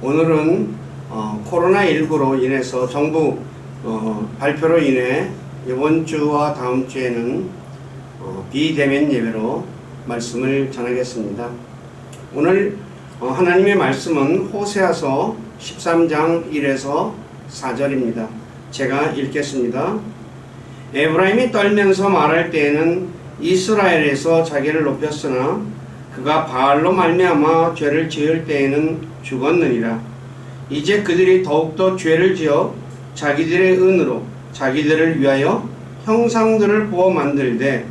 오늘은 코로나19로 인해서 정부 발표로 인해 이번 주와 다음 주에는 비대면 예배로 말씀을 전하겠습니다. 오늘 하나님의 말씀은 호세아서 13장 1에서 4절입니다. 제가 읽겠습니다. 에브라임이 떨면서 말할 때에는 이스라엘에서 자기를 높였으나 그가 바알로 말미암아 죄를 지을 때에는 죽었느니라. 이제 그들이 더욱더 죄를 지어 자기들의 은으로 자기들을 위하여 형상들을 부어 만들되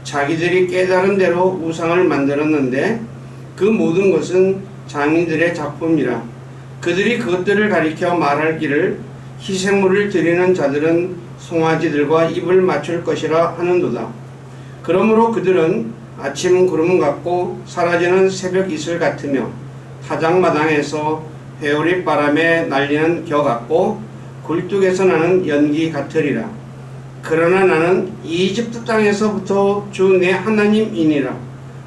자기들이 깨달은 대로 우상을 만들었는데 그 모든 것은 장인들의 작품이라. 그들이 그것들을 가리켜 말하기를 희생물을 드리는 자들은 송아지들과 입을 맞출 것이라 하는도다. 그러므로 그들은 아침 구름 같고 사라지는 새벽 이슬 같으며 타작마당에서 회오리 바람에 날리는 겨 같고 굴뚝에서 나는 연기 같으리라. 그러나 나는 이집트 땅에서부터 주 내 하나님이니라.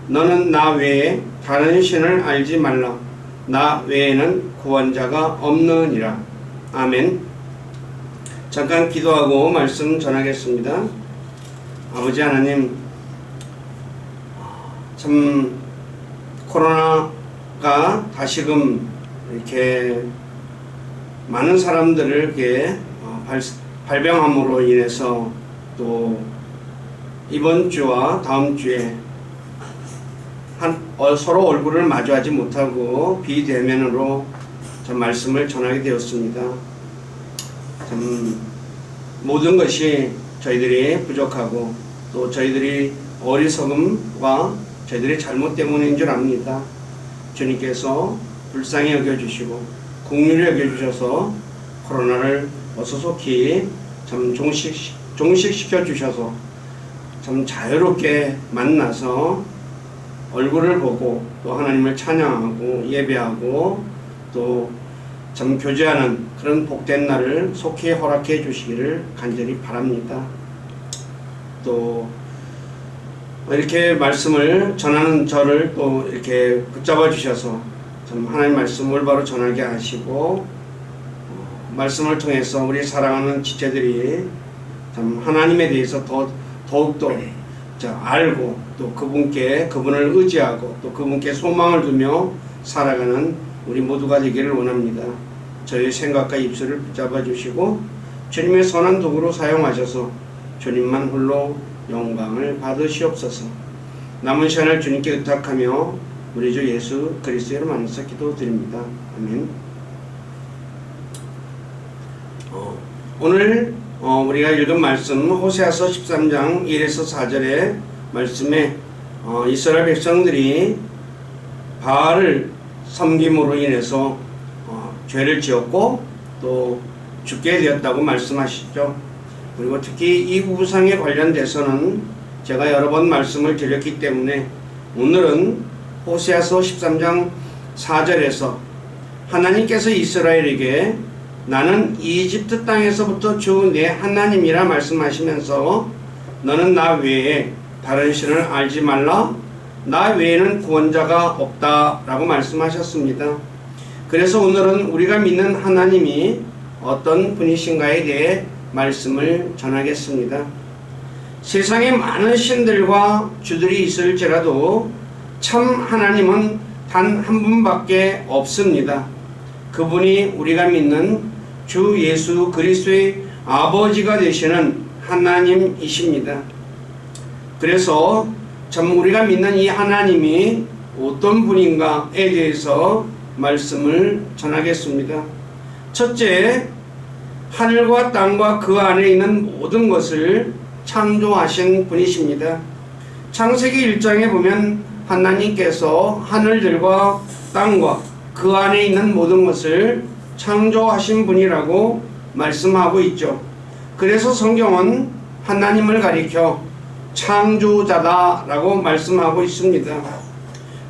너는 나 외에 다른 신을 알지 말라. 나 외에는 구원자가 없느니라. 아멘. 잠깐 기도하고 말씀 전하겠습니다. 아버지 하나님, 참 코로나가 다시금 이렇게 많은 사람들을 이렇게 발병함으로 인해서 또 이번 주와 다음 주에 서로 얼굴을 마주하지 못하고 비대면으로 참 말씀을 전하게 되었습니다. 참 모든 것이 저희들이 부족하고 또 저희들이 어리석음과 저희들의 잘못 때문인 줄 압니다. 주님께서 불쌍히 여겨주시고 긍휼히 여겨주셔서 코로나를 어서속히 참 종식시켜 주셔서 참 자유롭게 만나서 얼굴을 보고 또 하나님을 찬양하고 예배하고 또 참 교제하는 그런 복된 날을 속히 허락해 주시기를 간절히 바랍니다. 또 이렇게 말씀을 전하는 저를 또 이렇게 붙잡아 주셔서 참 하나님 말씀 올바로 전하게 하시고 말씀을 통해서 우리 사랑하는 지체들이 참 하나님에 대해서 더욱더 알고 또 그분을 의지하고 또 그분께 소망을 두며 살아가는 우리 모두가 되기를 원합니다. 저희 생각과 입술을 붙잡아 주시고 주님의 선한 도구로 사용하셔서 주님만 홀로 영광을 받으시옵소서. 남은 시간을 주님께 의탁하며 우리 주 예수 그리스도로 만나서 기도드립니다. 아멘. 오늘 우리가 읽은 말씀 호세아서 13장 1에서 4절의 말씀에 이스라엘 백성들이 바알을 섬김으로 인해서 죄를 지었고 또 죽게 되었다고 말씀하시죠. 그리고 특히 이 우상에 관련돼서는 제가 여러 번 말씀을 드렸기 때문에 오늘은 호세아서 13장 4절에서 하나님께서 이스라엘에게 나는 이집트 땅에서부터 주 내 하나님이라 말씀하시면서 너는 나 외에 다른 신을 알지 말라. 나 외에는 구원자가 없다 라고 말씀하셨습니다. 그래서 오늘은 우리가 믿는 하나님이 어떤 분이신가에 대해 말씀을 전하겠습니다. 세상에 많은 신들과 주들이 있을지라도 참 하나님은 단 한 분밖에 없습니다. 그분이 우리가 믿는 주 예수 그리스도의 아버지가 되시는 하나님이십니다. 그래서 참 우리가 믿는 이 하나님이 어떤 분인가에 대해서 말씀을 전하겠습니다. 첫째, 하늘과 땅과 그 안에 있는 모든 것을 창조하신 분이십니다. 창세기 1장에 보면 하나님께서 하늘들과 땅과 그 안에 있는 모든 것을 창조하신 분이라고 말씀하고 있죠. 그래서 성경은 하나님을 가리켜 창조자다라고 말씀하고 있습니다.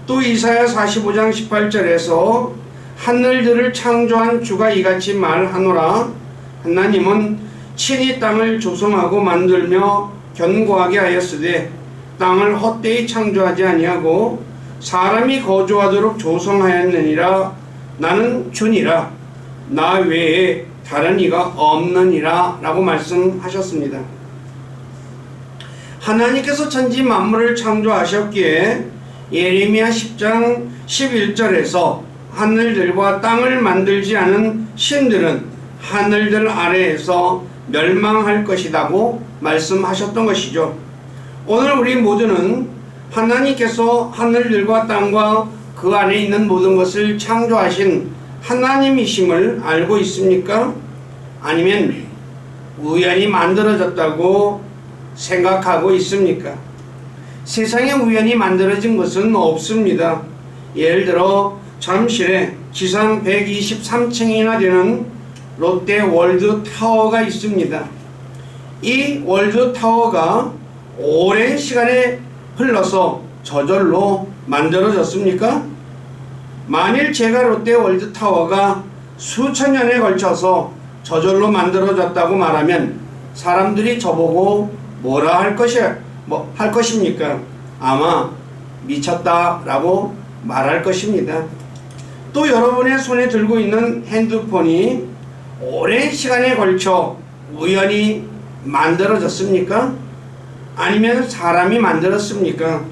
또 이사야 45장 18절에서 하늘들을 창조한 주가 이같이 말하노라. 하나님은 친히 땅을 조성하고 만들며 견고하게 하였으되 땅을 헛되이 창조하지 아니하고 사람이 거주하도록 조성하였느니라. 나는 주니라 나 외에 다른 이가 없느니라 라고 말씀하셨습니다. 하나님께서 천지 만물을 창조하셨기에 예레미야 10장 11절에서 하늘들과 땅을 만들지 않은 신들은 하늘들 아래에서 멸망할 것이라고 말씀하셨던 것이죠. 오늘 우리 모두는 하나님께서 하늘들과 땅과 그 안에 있는 모든 것을 창조하신 하나님이심을 알고 있습니까? 아니면 우연히 만들어졌다고 생각하고 있습니까? 세상에 우연히 만들어진 것은 없습니다. 예를 들어 잠실에 지상 123층이나 되는 롯데 월드 타워가 있습니다. 이 월드 타워가 오랜 시간에 흘러서 저절로 만들어졌습니까? 만일 제가 롯데 월드 타워가 수천 년에 걸쳐서 저절로 만들어졌다고 말하면 사람들이 저보고 뭐라 할 것입니까? 아마 미쳤다라고 말할 것입니다. 또 여러분의 손에 들고 있는 핸드폰이 오랜 시간에 걸쳐 우연히 만들어졌습니까? 아니면 사람이 만들었습니까?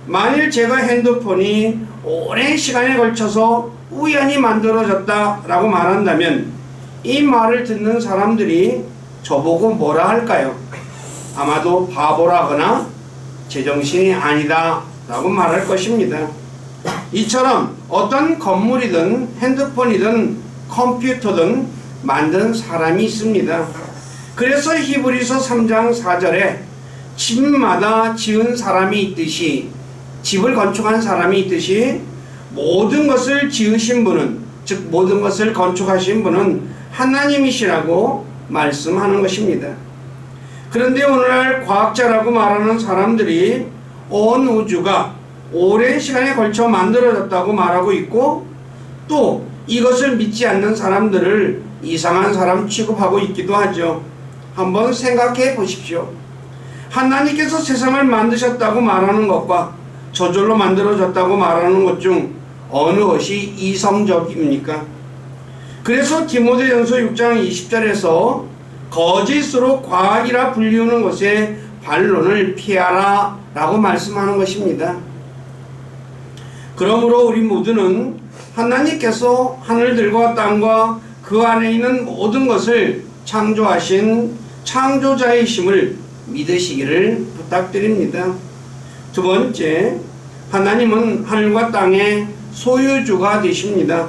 만일 제가 핸드폰이 오랜 시간에 걸쳐서 우연히 만들어졌다라고 말한다면 이 말을 듣는 사람들이 저보고 뭐라 할까요? 아마도 바보라거나 제정신이 아니다 라고 말할 것입니다. 이처럼 어떤 건물이든 핸드폰이든 컴퓨터든 만든 사람이 있습니다. 그래서 히브리서 3장 4절에 집마다 지은 사람이 있듯이, 집을 건축한 사람이 있듯이 모든 것을 지으신 분은, 즉 모든 것을 건축하신 분은 하나님이시라고 말씀하는 것입니다. 그런데 오늘날 과학자라고 말하는 사람들이 온 우주가 오랜 시간에 걸쳐 만들어졌다고 말하고 있고, 또 이것을 믿지 않는 사람들을 이상한 사람 취급하고 있기도 하죠. 한번 생각해 보십시오. 하나님께서 세상을 만드셨다고 말하는 것과 저절로 만들어졌다고 말하는 것 중 어느 것이 이성적입니까? 그래서 디모데전서 6장 20절에서 거짓으로 과학이라 불리우는 것의 반론을 피하라 라고 말씀하는 것입니다. 그러므로 우리 모두는 하나님께서 하늘들과 땅과 그 안에 있는 모든 것을 창조하신 창조자이심을 믿으시기를 부탁드립니다. 두 번째, 하나님은 하늘과 땅의 소유주가 되십니다.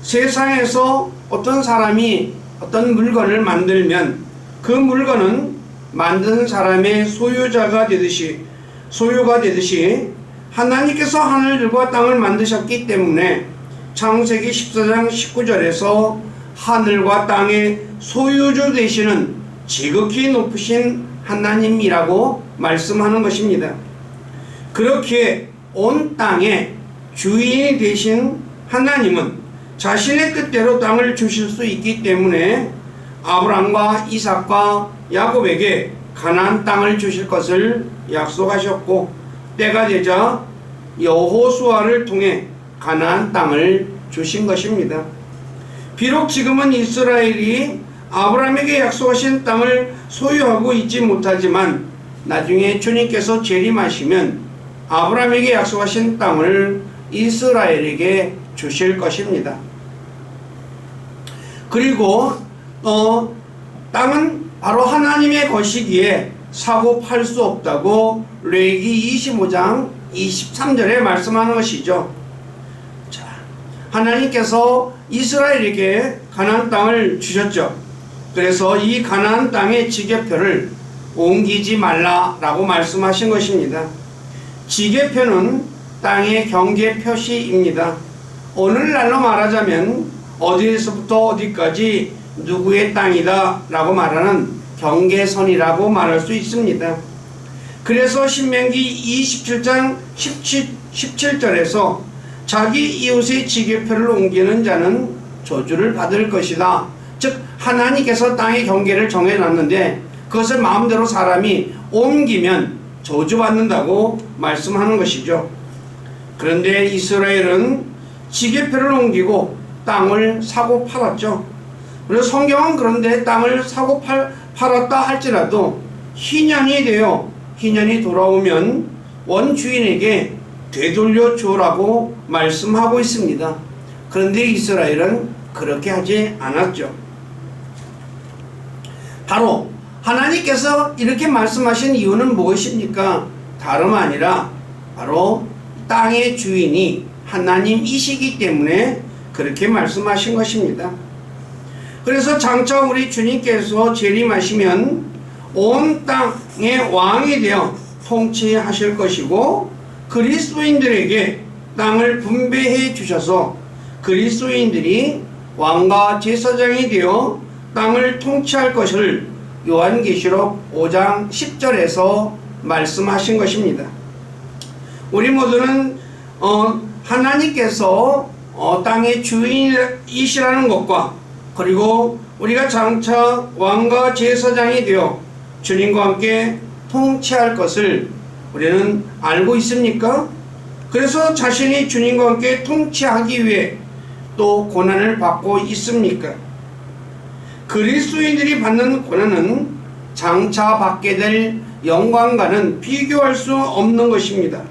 세상에서 어떤 사람이 어떤 물건을 만들면 그 물건은 만든 사람의 소유가 되듯이 하나님께서 하늘들과 땅을 만드셨기 때문에 창세기 14장 19절에서 하늘과 땅의 소유주 되시는 지극히 높으신 하나님이라고 말씀하는 것입니다. 그렇게 온 땅의 주인이 되신 하나님은 자신의 뜻대로 땅을 주실 수 있기 때문에 아브람과 이삭과 야곱에게 가나안 땅을 주실 것을 약속하셨고, 때가 되자 여호수아를 통해 가나안 땅을 주신 것입니다. 비록 지금은 이스라엘이 아브람에게 약속하신 땅을 소유하고 있지 못하지만 나중에 주님께서 재림하시면 아브람에게 약속하신 땅을 이스라엘에게 주실 것입니다. 그리고 땅은 바로 하나님의 것이기에 사고 팔 수 없다고 레위기 25장 23절에 말씀하는 것이죠. 자, 하나님께서 이스라엘에게 가나안 땅을 주셨죠. 그래서 이 가나안 땅의 지계표를 옮기지 말라라고 말씀하신 것입니다. 지계표는 땅의 경계 표시입니다. 오늘날로 말하자면 어디에서부터 어디까지 누구의 땅이다 라고 말하는 경계선이라고 말할 수 있습니다. 그래서 신명기 27장 17절에서 자기 이웃의 지계표를 옮기는 자는 저주를 받을 것이다. 즉 하나님께서 땅의 경계를 정해놨는데 그것을 마음대로 사람이 옮기면 저주받는다고 말씀하는 것이죠. 그런데 이스라엘은 지게표를 옮기고 땅을 사고 팔았죠. 그래서 성경은 그런데 땅을 사고 팔았다 할지라도 희년이 돌아오면 원주인에게 되돌려 주라고 말씀하고 있습니다. 그런데 이스라엘은 그렇게 하지 않았죠. 바로 하나님께서 이렇게 말씀하신 이유는 무엇입니까? 다름 아니라 바로 땅의 주인이 하나님이시기 때문에 그렇게 말씀하신 것입니다. 그래서 장차 우리 주님께서 재림하시면 온 땅의 왕이 되어 통치하실 것이고, 그리스도인들에게 땅을 분배해 주셔서 그리스도인들이 왕과 제사장이 되어 땅을 통치할 것을 요한계시록 5장 10절에서 말씀하신 것입니다. 우리 모두는 하나님께서 땅의 주인이시라는 것과, 그리고 우리가 장차 왕과 제사장이 되어 주님과 함께 통치할 것을 우리는 알고 있습니까? 그래서 자신이 주님과 함께 통치하기 위해 또 고난을 받고 있습니까? 그리스도인들이 받는 고난은 장차 받게 될 영광과는 비교할 수 없는 것입니다.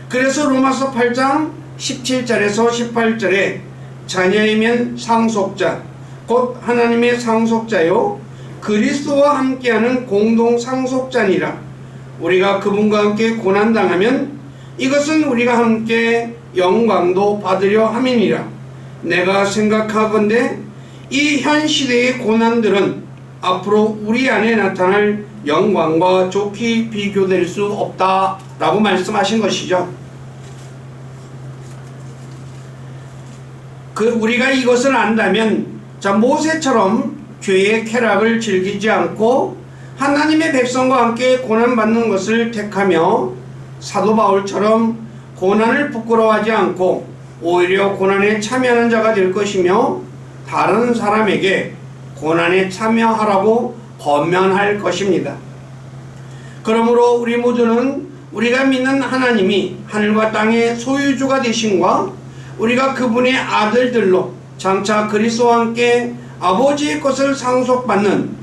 그래서 로마서 8장 17절에서 18절에 자녀이면 상속자, 곧 하나님의 상속자요 그리스도와 함께하는 공동 상속자니라. 우리가 그분과 함께 고난당하면 이것은 우리가 함께 영광도 받으려 함이니라. 내가 생각하건대 이 현 시대의 고난들은 앞으로 우리 안에 나타날 영광과 좋게 비교될 수 없다라고 말씀하신 것이죠. 우리가 이것을 안다면 모세처럼 죄의 쾌락을 즐기지 않고 하나님의 백성과 함께 고난받는 것을 택하며 사도 바울처럼 고난을 부끄러워하지 않고 오히려 고난에 참여하는 자가 될 것이며, 다른 사람에게 고난에 참여하라고 권면할 것입니다. 그러므로 우리 모두는 우리가 믿는 하나님이 하늘과 땅의 소유주가 되신과 우리가 그분의 아들들로 장차 그리스도와 함께 아버지의 것을 상속받는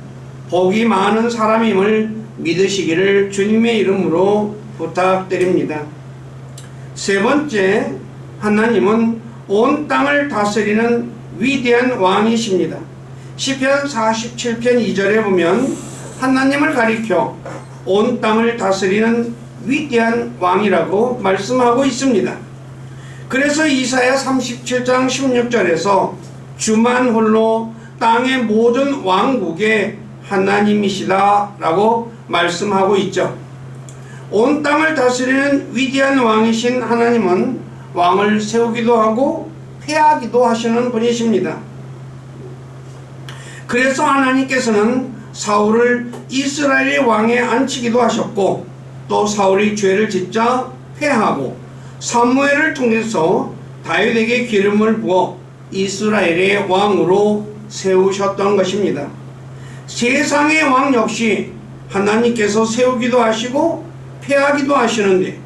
복이 많은 사람임을 믿으시기를 주님의 이름으로 부탁드립니다. 세 번째, 하나님은 온 땅을 다스리는 위대한 왕이십니다. 시편 47편 2절에 보면 하나님을 가리켜 온 땅을 다스리는 위대한 왕이라고 말씀하고 있습니다. 그래서 이사야 37장 16절에서 주만 홀로 땅의 모든 왕국의 하나님이시다 라고 말씀하고 있죠. 온 땅을 다스리는 위대한 왕이신 하나님은 왕을 세우기도 하고 폐하기도 하시는 분이십니다. 그래서 하나님께서는 사울을 이스라엘의 왕에 앉히기도 하셨고, 또 사울이 죄를 짓자 폐하고 사무엘을 통해서 다윗에게 기름을 부어 이스라엘의 왕으로 세우셨던 것입니다. 세상의 왕 역시 하나님께서 세우기도 하시고 폐하기도 하시는데,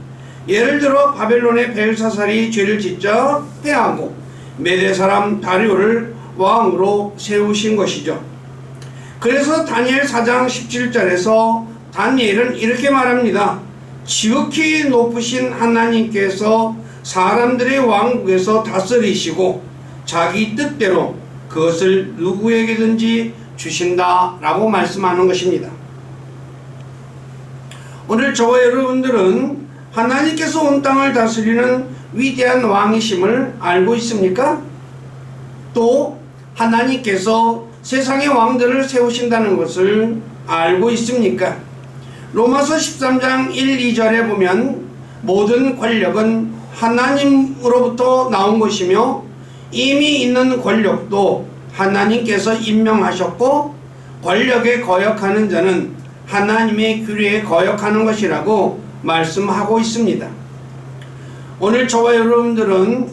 예를 들어 바벨론의 벨사살이 죄를 짓자 폐하고 메대 사람 다리오를 왕으로 세우신 것이죠. 그래서 다니엘 4장 17절에서 다니엘은 이렇게 말합니다. 지극히 높으신 하나님께서 사람들의 왕국에서 다스리시고 자기 뜻대로 그것을 누구에게든지 주신다 라고 말씀하는 것입니다. 오늘 저와 여러분들은 하나님께서 온 땅을 다스리는 위대한 왕이심을 알고 있습니까? 또 하나님께서 세상의 왕들을 세우신다는 것을 알고 있습니까? 로마서 13장 1, 2절에 보면 모든 권력은 하나님으로부터 나온 것이며 이미 있는 권력도 하나님께서 임명하셨고 권력에 거역하는 자는 하나님의 규례에 거역하는 것이라고 말씀하고 있습니다. 오늘 저와 여러분들은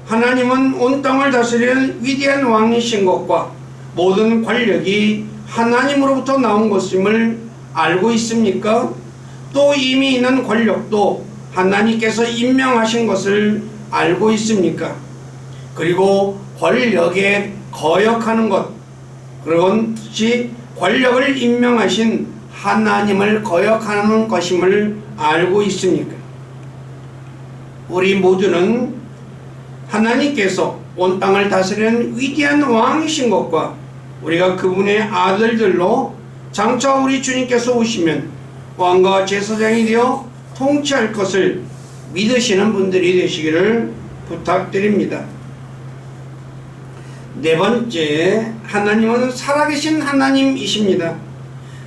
하나님은 온 땅을 다스리는 위대한 왕이신 것과 모든 권력이 하나님으로부터 나온 것임을 알고 있습니까? 또 이미 있는 권력도 하나님께서 임명하신 것을 알고 있습니까? 그리고 권력에 거역하는 것, 그것이 권력을 임명하신 하나님을 거역하는 것임을 알고 있습니까? 우리 모두는 하나님께서 온 땅을 다스리는 위대한 왕이신 것과 우리가 그분의 아들들로 장차 우리 주님께서 오시면 왕과 제사장이 되어 통치할 것을 믿으시는 분들이 되시기를 부탁드립니다. 네 번째, 하나님은 살아계신 하나님이십니다.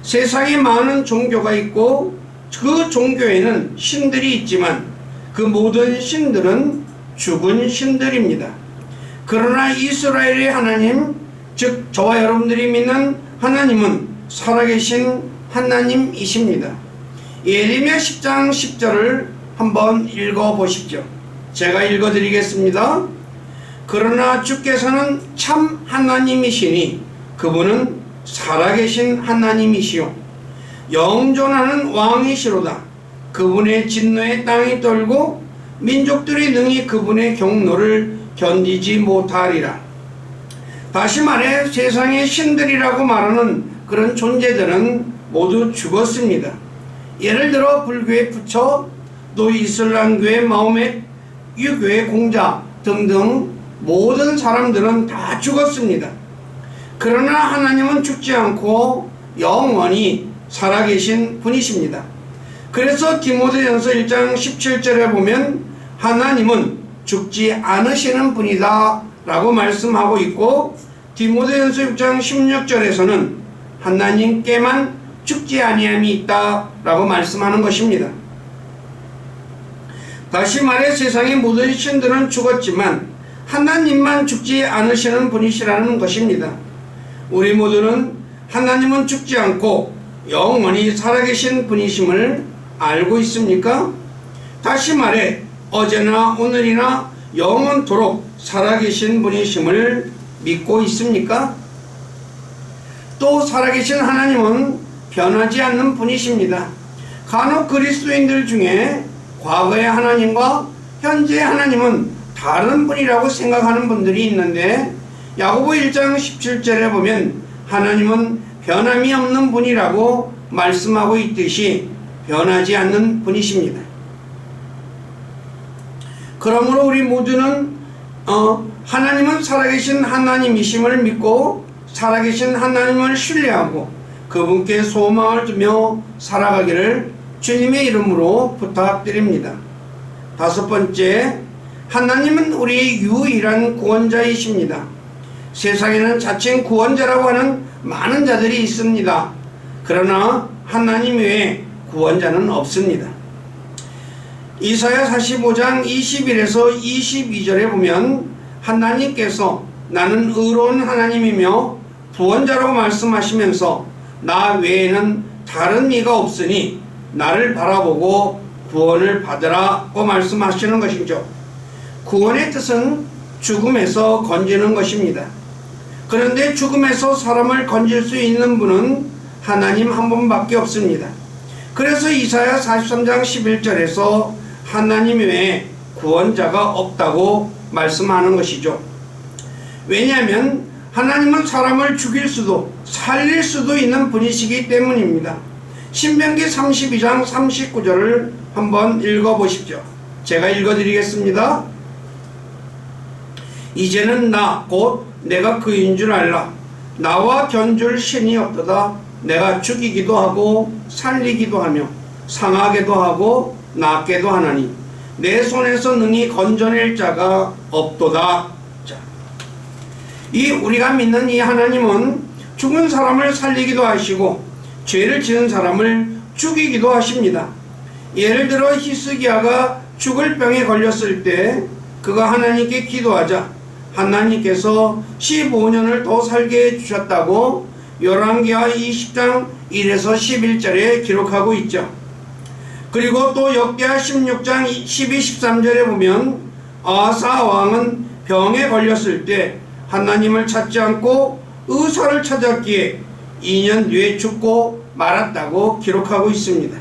세상에 많은 종교가 있고 그 종교에는 신들이 있지만 그 모든 신들은 죽은 신들입니다. 그러나 이스라엘의 하나님, 즉 저와 여러분들이 믿는 하나님은 살아계신 하나님이십니다. 예레미야 10장 10절을 한번 읽어보십시오. 제가 읽어드리겠습니다. 그러나 주께서는 참 하나님이시니 그분은 살아계신 하나님이시요 영존하는 왕이시로다. 그분의 진노에 땅이 떨고 민족들이 능히 그분의 경노를 견디지 못하리라. 다시 말해 세상의 신들이라고 말하는 그런 존재들은 모두 죽었습니다. 예를 들어 불교의 부처, 또 이슬람교의 마호멧, 유교의 공자 등등 모든 사람들은 다 죽었습니다. 그러나 하나님은 죽지 않고 영원히 살아계신 분이십니다. 그래서 디모데전서 1장 17절에 보면 하나님은 죽지 않으시는 분이다 라고 말씀하고 있고, 디모데전서 6장 16절에서는 하나님께만 죽지 아니함이 있다 라고 말씀하는 것입니다. 다시 말해 세상의 모든 신들은 죽었지만 하나님만 죽지 않으시는 분이시라는 것입니다. 우리 모두는 하나님은 죽지 않고 영원히 살아계신 분이심을 알고 있습니까? 다시 말해 어제나 오늘이나 영원토록 살아계신 분이심을 믿고 있습니까? 또 살아계신 하나님은 변하지 않는 분이십니다. 간혹 그리스도인들 중에 과거의 하나님과 현재의 하나님은 다른 분이라고 생각하는 분들이 있는데, 야고보 1장 17절에 보면 하나님은 변함이 없는 분이라고 말씀하고 있듯이 변하지 않는 분이십니다. 그러므로 우리 모두는 하나님은 살아계신 하나님이심을 믿고 살아계신 하나님을 신뢰하고 그분께 소망을 두며 살아가기를 주님의 이름으로 부탁드립니다. 다섯 번째, 하나님은 우리의 유일한 구원자이십니다. 세상에는 자칭 구원자라고 하는 많은 자들이 있습니다. 그러나 하나님 외에 구원자는 없습니다. 이사야 45장 21에서 22절에 보면 하나님께서 나는 의로운 하나님이며 구원자라고 말씀하시면서 나 외에는 다른 이가 없으니 나를 바라보고 구원을 받으라고 말씀하시는 것이죠. 구원의 뜻은 죽음에서 건지는 것입니다. 그런데 죽음에서 사람을 건질 수 있는 분은 하나님 한 분밖에 없습니다. 그래서 이사야 43장 11절에서 하나님 외에 구원자가 없다고 말씀하는 것이죠. 왜냐하면 하나님은 사람을 죽일 수도 살릴 수도 있는 분이시기 때문입니다. 신명기 32장 39절을 한번 읽어보십시오. 제가 읽어드리겠습니다. 이제는 나 곧 내가 그인 줄 알라. 나와 견줄 신이 없도다. 내가 죽이기도 하고 살리기도 하며 상하게도 하고 낫게도 하나니 내 손에서 능히 건져낼 자가 없도다. 자, 우리가 믿는 이 하나님은 죽은 사람을 살리기도 하시고 죄를 지은 사람을 죽이기도 하십니다. 예를 들어 히스기야가 죽을 병에 걸렸을 때 그가 하나님께 기도하자 하나님께서 15년을 더 살게 해주셨다고 열왕기하 20장 1에서 11절에 기록하고 있죠. 그리고 또 역대하 16장 12, 13절에 보면 아사 왕은 병에 걸렸을 때 하나님을 찾지 않고 의사를 찾았기에 2년 뒤에 죽고 말았다고 기록하고 있습니다.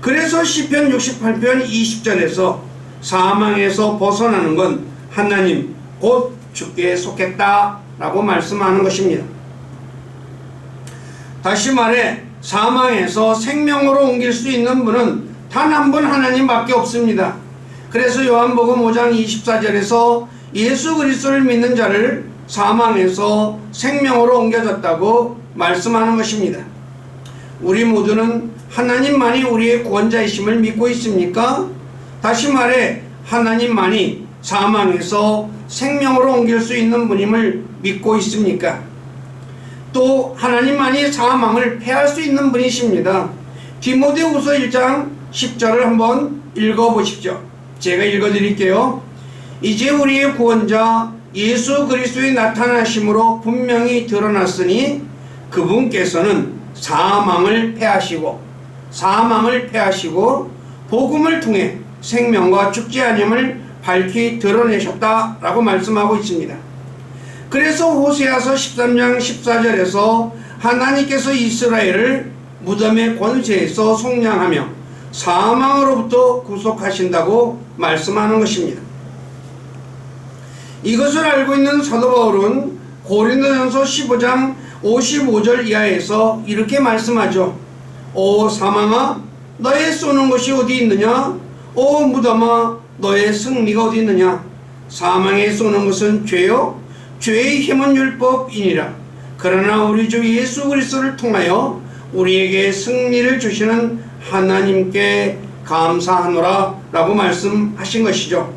그래서 시편 68편 20절에서 사망에서 벗어나는 건 하나님 곧 죽게 속했다라고 말씀하는 것입니다. 다시 말해 사망에서 생명으로 옮길 수 있는 분은 단 한 분 하나님밖에 없습니다. 그래서 요한복음 5장 24절에서 예수 그리스도를 믿는 자를 사망에서 생명으로 옮겨졌다고 말씀하는 것입니다. 우리 모두는 하나님만이 우리의 구원자이심을 믿고 있습니까? 다시 말해 하나님만이 사망에서 생명으로 옮길 수 있는 분임을 믿고 있습니까? 또 하나님만이 사망을 패할 수 있는 분이십니다. 디모데후서 1장 10절을 한번 읽어보십시오. 제가 읽어드릴게요. 이제 우리의 구원자 예수 그리스도의 나타나심으로 분명히 드러났으니 그분께서는 사망을 패하시고 복음을 통해 생명과 죽지 아니함을 밝히 드러내셨다라고 말씀하고 있습니다. 그래서 호세아서 13장 14절에서 하나님께서 이스라엘을 무덤의 권세에서 속량하며 사망으로부터 구속하신다고 말씀하는 것입니다. 이것을 알고 있는 사도 바울은 고린도전서 15장 55절 이하에서 이렇게 말씀하죠. 오 사망아 너의 쏘는 것이 어디 있느냐? 오 무덤아 너의 승리가 어디 있느냐? 사망에 쏘는 것은 죄요 죄의 힘은 율법이니라. 그러나 우리 주 예수 그리스도를 통하여 우리에게 승리를 주시는 하나님께 감사하노라 라고 말씀하신 것이죠.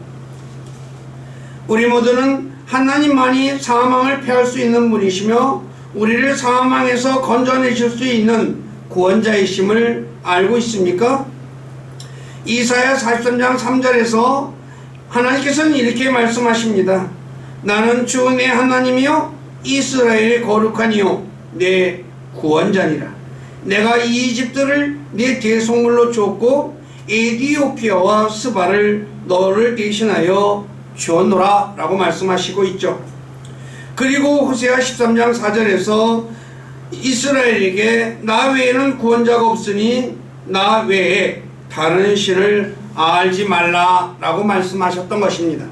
우리 모두는 하나님만이 사망을 패할 수 있는 분이시며 우리를 사망에서 건져내실 수 있는 구원자이심을 알고 있습니까? 이사야 43장 3절에서 하나님께서는 이렇게 말씀하십니다. 나는 주 내 하나님이요 이스라엘의 거룩하니요 내 구원자니라. 내가 이집트를 내 대속물로 줬고 에디오피아와 스바를 너를 대신하여 주었노라 라고 말씀하시고 있죠. 그리고 호세아 13장 4절에서 이스라엘에게 나 외에는 구원자가 없으니 나 외에 다른 신을 알지 말라 라고 말씀하셨던 것입니다.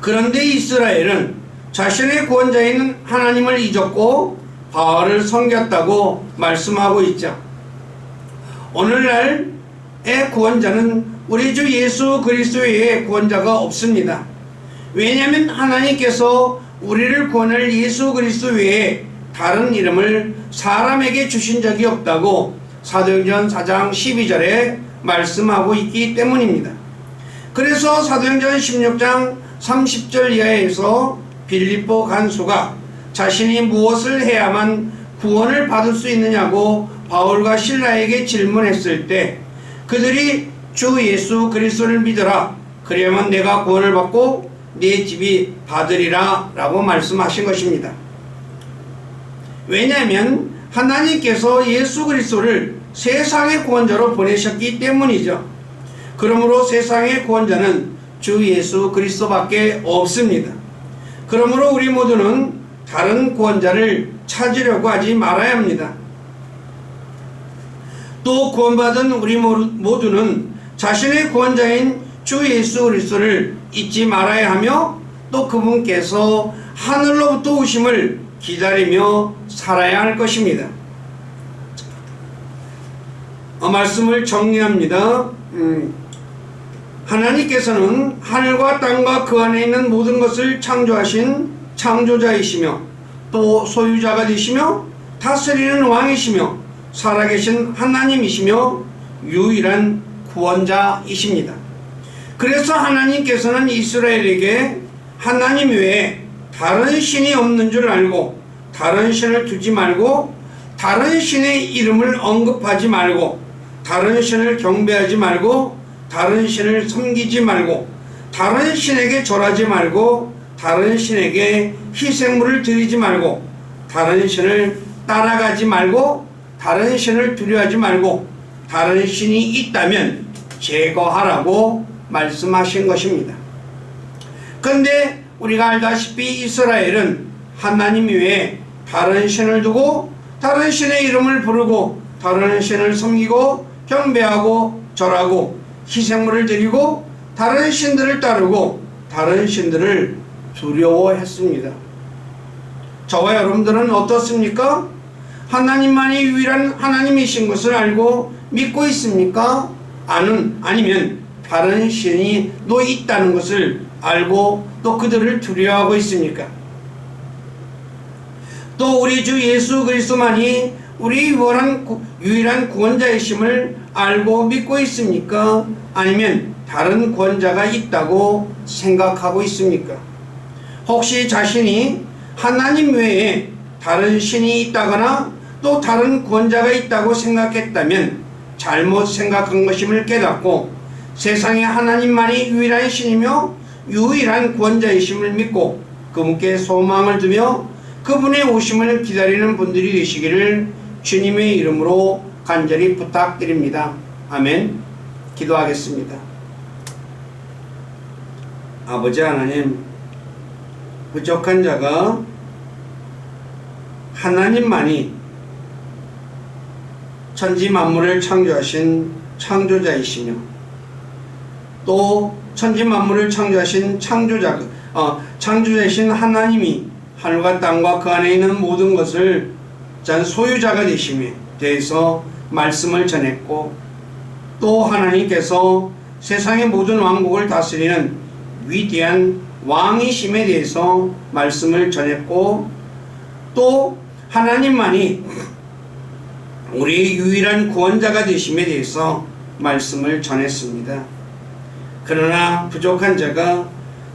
그런데 이스라엘은 자신의 구원자인 하나님을 잊었고 바알을 섬겼다고 말씀하고 있죠. 오늘날의 구원자는 우리 주 예수 그리스도 외에 구원자가 없습니다. 왜냐하면 하나님께서 우리를 구원할 예수 그리스도 외에 다른 이름을 사람에게 주신 적이 없다고 사도행전 4장 12절에 말씀하고 있기 때문입니다. 그래서 사도행전 16장 30절 이하에서 빌립보 간수가 자신이 무엇을 해야만 구원을 받을 수 있느냐고 바울과 실라에게 질문했을 때 그들이 주 예수 그리스도를 믿어라 그래야만 내가 구원을 받고 네 집이 받으리라 라고 말씀하신 것입니다. 왜냐하면 하나님께서 예수 그리스도를 세상의 구원자로 보내셨기 때문이죠. 그러므로 세상의 구원자는 주 예수 그리스도밖에 없습니다. 그러므로 우리 모두는 다른 구원자를 찾으려고 하지 말아야 합니다. 또 구원받은 우리 모두는 자신의 구원자인 주 예수 그리스도를 잊지 말아야 하며 또 그분께서 하늘로부터 오심을 기다리며 살아야 할 것입니다. 말씀을 정리합니다. 하나님께서는 하늘과 땅과 그 안에 있는 모든 것을 창조하신 창조자이시며 또 소유자가 되시며 다스리는 왕이시며 살아계신 하나님이시며 유일한 구원자이십니다. 그래서 하나님께서는 이스라엘에게 하나님 외에 다른 신이 없는 줄 알고 다른 신을 두지 말고 다른 신의 이름을 언급하지 말고 다른 신을 경배하지 말고 다른 신을 섬기지 말고 다른 신에게 절하지 말고 다른 신에게 희생물을 드리지 말고 다른 신을 따라가지 말고 다른 신을 두려워하지 말고 다른 신이 있다면 제거하라고 말씀하신 것입니다. 그런데 우리가 알다시피 이스라엘은 하나님 외에 다른 신을 두고 다른 신의 이름을 부르고 다른 신을 섬기고 경배하고 절하고 희생물을 드리고 다른 신들을 따르고 다른 신들을 두려워했습니다. 저와 여러분들은 어떻습니까? 하나님만이 유일한 하나님이신 것을 알고 믿고 있습니까? 아니면 다른 신이 또 있다는 것을 알고 또 그들을 두려워하고 있습니까? 또 우리 주 예수 그리스도만이 우리 유일한 구원자이심을 알고 믿고 있습니까? 아니면 다른 구원자가 있다고 생각하고 있습니까? 혹시 자신이 하나님 외에 다른 신이 있다거나 또 다른 구원자가 있다고 생각했다면 잘못 생각한 것임을 깨닫고 세상에 하나님만이 유일한 신이며 유일한 구원자이심을 믿고 그분께 소망을 두며 그분의 오심을 기다리는 분들이 되시기를 주님의 이름으로 간절히 부탁드립니다. 아멘. 기도하겠습니다. 아버지 하나님, 부족한 자가 하나님만이 천지 만물을 창조하신 창조자이시며 또 천지 만물을 창조하신 창조자이신 하나님이 하늘과 땅과 그 안에 있는 모든 것을 전 소유자가 되심에 대해서 말씀을 전했고 또 하나님께서 세상의 모든 왕국을 다스리는 위대한 왕이심에 대해서 말씀을 전했고 또 하나님만이 우리의 유일한 구원자가 되심에 대해서 말씀을 전했습니다. 그러나 부족한 자가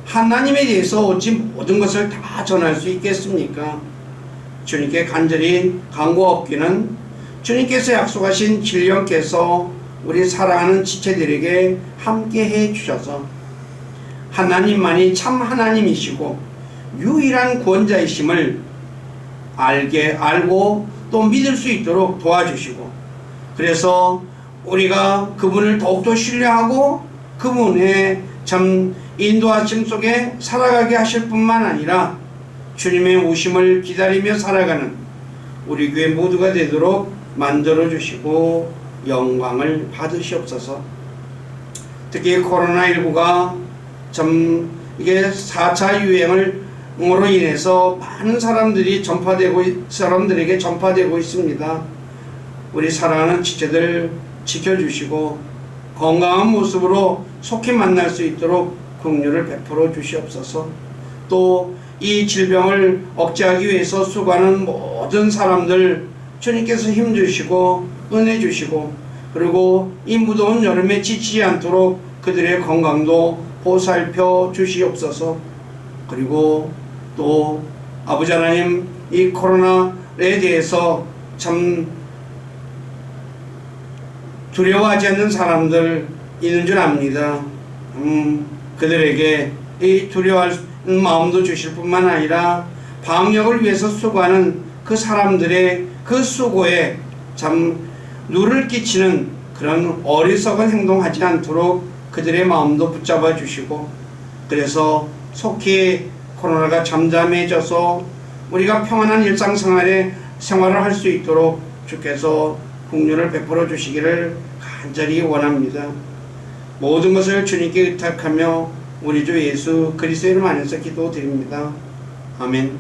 하나님에 대해서 어찌 모든 것을 다 전할 수 있겠습니까? 주님께 간절히 간구하옵기는 주님께서 약속하신 진령께서 우리 사랑하는 지체들에게 함께 해 주셔서 하나님만이 참 하나님이시고 유일한 구원자이심을 알고 또 믿을 수 있도록 도와주시고 그래서 우리가 그분을 더욱더 신뢰하고 그분의 참 인도하심 속에 살아가게 하실 뿐만 아니라 주님의 오심을 기다리며 살아가는 우리 교회 모두가 되도록 만들어 주시고 영광을 받으시옵소서. 특히 코로나19가 참 이게 4차 유행으로 인해서 많은 사람들에게 전파되고 있습니다. 우리 사랑하는 지체들 지켜주시고 건강한 모습으로 속히 만날 수 있도록 긍휼을 베풀어 주시옵소서. 또 이 질병을 억제하기 위해서 수고하는 모든 사람들 주님께서 힘주시고 은혜 주시고 그리고 이 무더운 여름에 지치지 않도록 그들의 건강도 보살펴 주시옵소서. 그리고 또 아버지 하나님 이 코로나에 대해서 참 두려워하지 않는 사람들 있는 줄 압니다. 그들에게 이 두려워할 마음도 주실 뿐만 아니라 방역을 위해서 수고하는 그 사람들의 그 수고에 참 누를 끼치는 그런 어리석은 행동하지 않도록 그들의 마음도 붙잡아 주시고 그래서 속히 코로나가 잠잠해져서 우리가 평안한 일상생활을 할 수 있도록 주께서 긍휼을 베풀어 주시기를 간절히 원합니다. 모든 것을 주님께 의탁하며 우리 주 예수 그리스도의 이름 안에서 기도드립니다. 아멘.